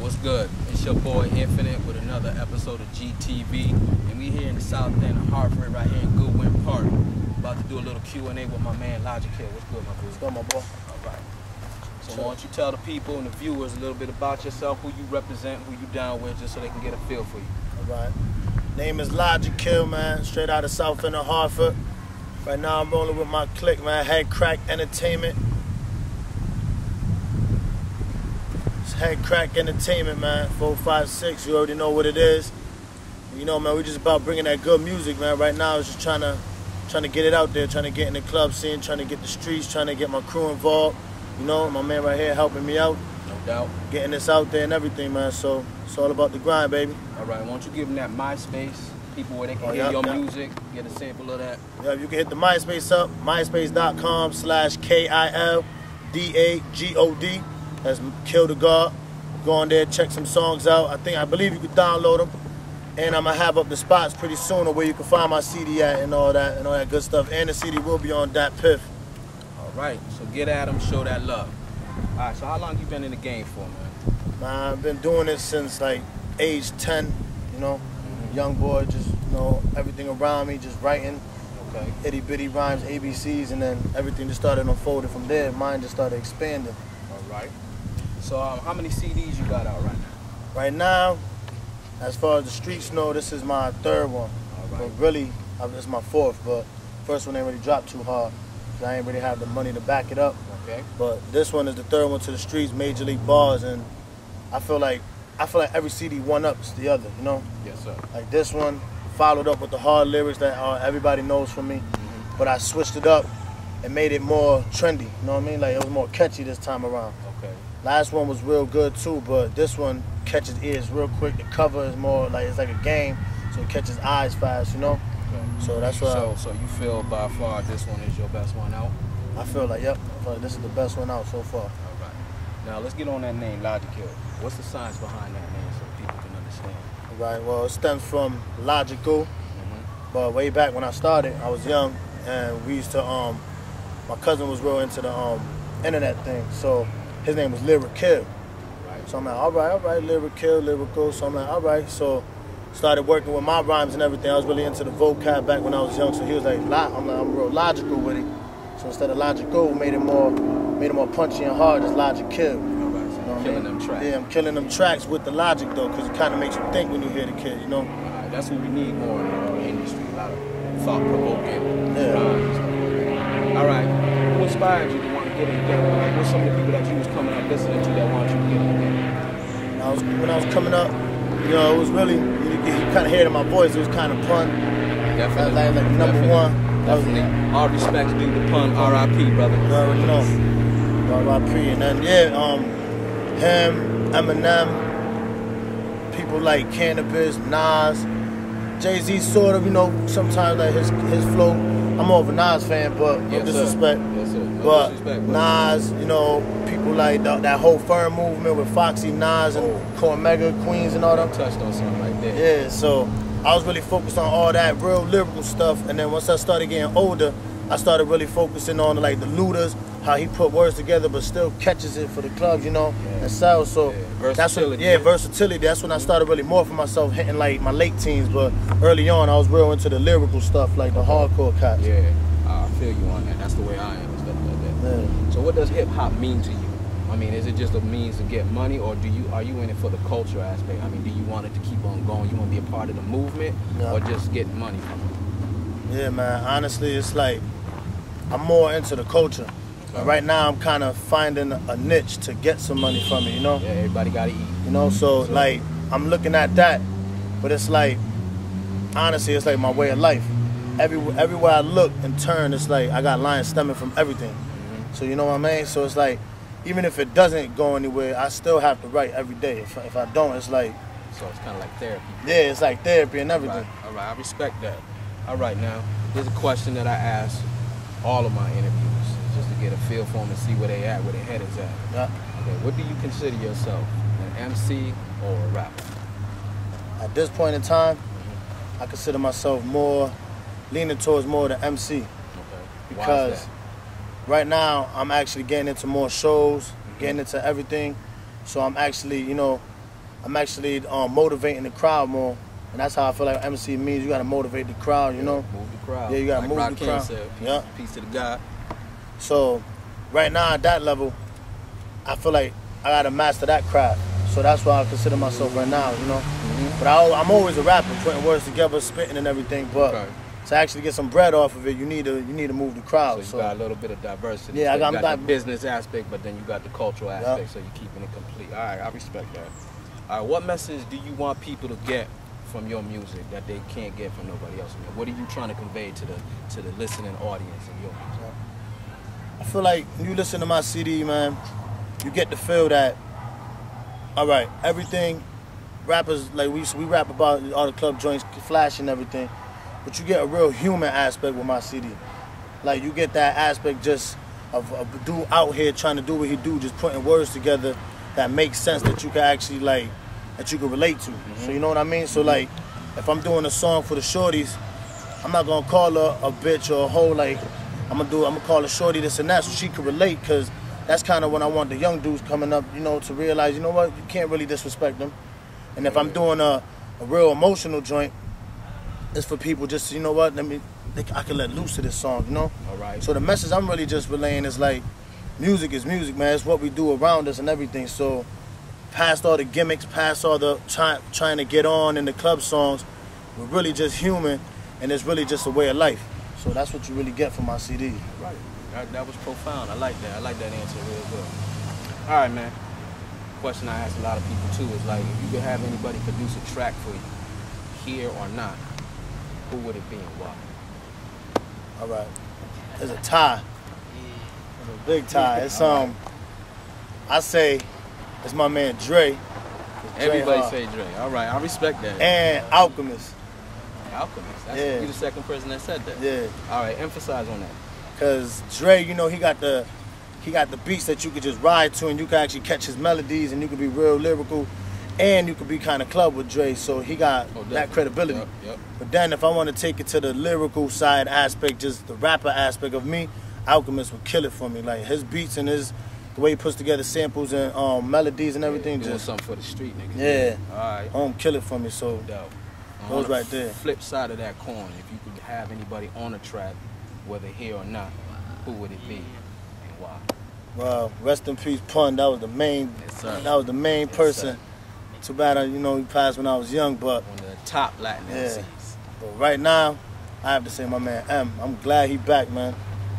what's good? It's your boy Infinite with another episode of GTV, and we here in the south end of Hartford, right here in Goodwin Park. About to do a little Q&A with my man Logikil. What's good, my boy? What's good, my boy? All right. So why don't you tell the people and the viewers a little bit about yourself, who you represent, who you down with, just so they can get a feel for you. All right. Name is Logikil, man. Straight out of south end of Hartford. Right now I'm rolling with my clique, man. Head Crack Entertainment. It's Head Crack Entertainment, man. 456. You already know what it is. You know, man, we just about bringing that good music, man. Right now, it's just trying to get it out there, trying to get in the club scene, trying to get the streets, trying to get my crew involved. You know, my man right here helping me out. No doubt. Getting this out there and everything, man. So it's all about the grind, baby. All right. Why don't you give them that MySpace, people where they can hear your music, get a sample of that. Yeah, you can hit the MySpace up, myspace.com/KILDAGOD. That's Kill the God. Go on there, check some songs out. I believe you can download them. And I'm going to have up the spots pretty soon where you can find my CD at and all that good stuff. And the CD will be on that Piff. All right, so get at them, show that love. All right, so how long you been in the game for, man? Man, I've been doing it since like age 10, you know. Young boy, just, you know, everything around me, just writing. Okay. Itty bitty rhymes, ABCs, and then everything just started unfolding from there. Mine just started expanding. All right. So how many CDs you got out right now? Right now, as far as the streets know, this is my third one. All right. But really, it's my fourth, but first one ain't really dropped too hard. I ain't really have the money to back it up. Okay. But this one is the third one to the streets, Major League Bars, and I feel like every CD one-ups the other, you know? Yes, sir. Like this one followed up with the hard lyrics that everybody knows from me, but I switched it up and made it more trendy, you know what I mean? Like it was more catchy this time around. Okay. Last one was real good too, but this one catches ears real quick. The cover is more like, it's like a game, so it catches eyes fast, you know? Okay. So that's what So you feel by far this one is your best one out? I feel like, yep, I feel like this is the best one out so far. All right. Now let's get on that name, Logikil. What's the science behind that name so people can understand? Right, well, it stems from logical, but way back when I started, I was young, and we used to, my cousin was real into the internet thing, so his name was Logikil. Right. So I'm like, all right, Logikil, lyrical, so I'm like, all right, so started working with my rhymes and everything. I was really into the vocab back when I was young, so he was like, I'm real logical with it. So instead of logical, made it more punchy and hard, just Logikil. Killing them tracks. Yeah, I'm killing them tracks with the logic though, because it kind of makes you think when you hear the kid, you know? That's what we need more in the industry, a lot of thought-provoking rhymes. All right, who inspired you to want to get in the game? Like, what's some of the people that you was coming up listening to that want you to get in the game? When I was coming up, you know, it was really, you kind of hear it in my voice, it was kind of pun. Definitely. That was like number one. Definitely. All respects due to pun, R.I.P., brother. You already know. R.I.P. And then, yeah, him, Eminem, people like Cannabis, Nas, Jay-Z sort of, you know, sometimes like his flow. I'm more of a Nas fan, but no disrespect. Yes, sir. No but disrespect, Nas, you know, people like that whole Firm movement with Foxy, Nas, and Cormega, Queens, and all them. Touched on something like that. Yeah, so I was really focused on all that real lyrical stuff, and then once I started getting older, I started really focusing on like the Luders, how he put words together but still catches it for the clubs, you know, and sells. So versatility. Versatility. That's when I started really morphing myself, hitting like my late teens. But early on, I was real into the lyrical stuff, like the hardcore cats. Yeah, I feel you on that. That's the way I am, and stuff like that. Yeah. So what does hip hop mean to you? I mean, is it just a means to get money, or are you in it for the culture aspect? I mean, do you want it to keep on going? You want to be a part of the movement, or just get money from it? Yeah, man. Honestly, it's like I'm more into the culture. Right now, I'm kind of finding a niche to get some money from it, you know? Yeah, everybody got to eat. You know, so like, I'm looking at that, but it's like, honestly, it's like my way of life. Everywhere I look and turn, it's like I got lines stemming from everything. So you know what I mean? So it's like, even if it doesn't go anywhere, I still have to write every day. If I don't, it's like... So it's kind of like therapy. Yeah, it's like therapy and everything. All right, I respect that. All right, now, here's a question that I ask all of my interviews, just to get a feel for them and see where they at, where their head is at. Yeah. Okay, what do you consider yourself, an MC or a rapper? At this point in time, I consider myself leaning towards more the MC. Okay. Because right now, I'm actually getting into more shows, getting into everything. So I'm actually, you know, I'm actually motivating the crowd more. And that's how I feel like MC means. You got to motivate the crowd, you know? Move the crowd. Yeah, you got to like move the crowd. Said, Yeah. Peace to the God. So right now at that level, I feel like I got to master that craft. So that's why I consider myself right now, you know? But I'm always a rapper, putting words together, spitting and everything. But to actually get some bread off of it, you need to move the crowd. So you got a little bit of diversity. Yeah, so I got the business aspect, but then you got the cultural aspect, so you're keeping it complete. All right, I respect that. All right, what message do you want people to get from your music that they can't get from nobody else? What are you trying to convey to the listening audience in your music? I feel like when you listen to my CD, man, you get to feel that, all right, everything, rappers, like we rap about all the club joints, flash and everything, but you get a real human aspect with my CD. Like, you get that aspect just of a dude out here trying to do what he do, just putting words together that makes sense, that you can actually, like, that you can relate to. So you know what I mean? So, like, if I'm doing a song for the shorties, I'm not gonna call her a bitch or a hoe. Like, I'm gonna call a shorty this and that so she can relate, because that's kind of when I want the young dudes coming up, you know, to realize, you know what, you can't really disrespect them. And if I'm doing a real emotional joint, it's for people just, you know what, I can let loose of this song, you know? All right. So the message I'm really just relaying is like, music is music, man. It's what we do around us and everything. So past all the gimmicks, past all the trying to get on in the club songs, we're really just human, and it's really just a way of life. So that's what you really get from my CD. Right. That was profound. I like that. I like that answer real good. All right, man. Question I ask a lot of people too is like, if you could have anybody produce a track for you, here or not, who would it be and why? All right. There's a tie. There's a big tie. It's I say it's my man Dre. Everybody say Dre. All right, I respect that. And Alchemist. Alchemist. That's you the second person that said that. Yeah. All right, emphasize on that. Cause Dre, you know, he got the beats that you could just ride to, and you can actually catch his melodies, and you could be real lyrical, and you could be kind of club with Dre. So he got that credibility. Yep. But then if I want to take it to the lyrical side aspect, just the rapper aspect of me, Alchemist would kill it for me. Like his beats and the way he puts together samples and melodies and everything. Doing just something for the street niggas. Yeah. All right. Kill it for me. So dope. Those right there. Flip side of that coin, if you could have anybody on a track, whether here or not, who would it be and why? Well, rest in peace, Pun. That was the main. Yes, sir. That was the main person. Too bad, you know, he passed when I was young, but one of the top Latin MCs. But right now, I have to say my man M. I'm glad he back, man.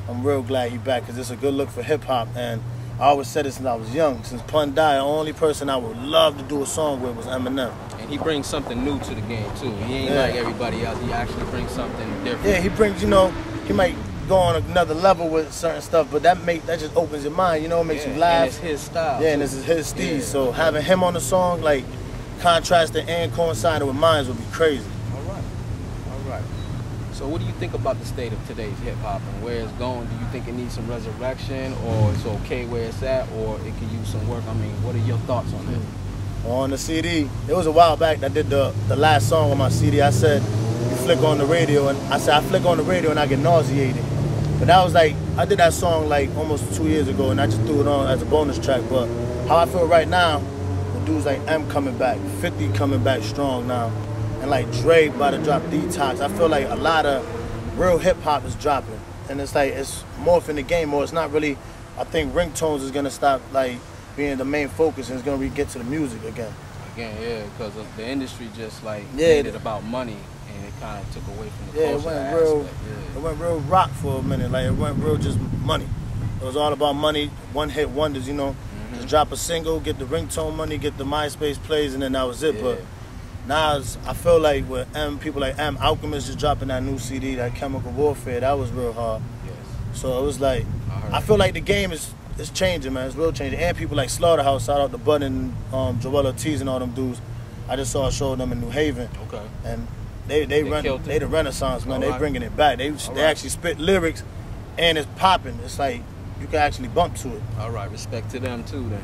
I'm real glad he back, because it's a good look for hip hop, and I always said it since I was young. Since Pun died, the only person I would love to do a song with was Eminem. And he brings something new to the game too. He ain't like everybody else. He actually brings something different. Yeah, he brings, you know, he might go on another level with certain stuff, but that just opens your mind, you know, it makes you laugh. And it's his style. Yeah, and this is his steez. So having him on the song, like, contrasting and coinciding with mine would be crazy. All right. So what do you think about the state of today's hip hop and where it's going? Do you think it needs some resurrection, or it's okay where it's at, or it could use some work? I mean, what are your thoughts on that? On the CD, it was a while back that I did the last song on my CD. I said, you flick on the radio, and I said, I flick on the radio and I get nauseated. But that was like, I did that song like almost 2 years ago, and I just threw it on as a bonus track. But how I feel right now, the dudes like M coming back, 50 coming back strong now, and like Dre about to drop Detox. I feel like a lot of real hip hop is dropping, and it's like, it's morphing the game more. It's not really, I think ringtones is gonna stop like being the main focus, and it's gonna get to the music again. Yeah, because the industry just like made it about money, and it kind of took away from the culture aspect. It went real rock for a minute. Like, it went real just money. It was all about money, one-hit wonders, you know. Just drop a single, get the ringtone money, get the MySpace plays, and then that was it. But now I feel like with people like M, Alchemist just dropping that new CD, that Chemical Warfare, that was real hard. Yes. So it was like, I feel like the game is changing, man. It's real changing. And people like Slaughterhouse, shout out to Bud and Joel Ortiz and all them dudes. I just saw a show of them in New Haven. Okay. And they the Renaissance, man. They bringing it back. They actually spit lyrics, and it's popping. It's like you can actually bump to it. All right, respect to them too then.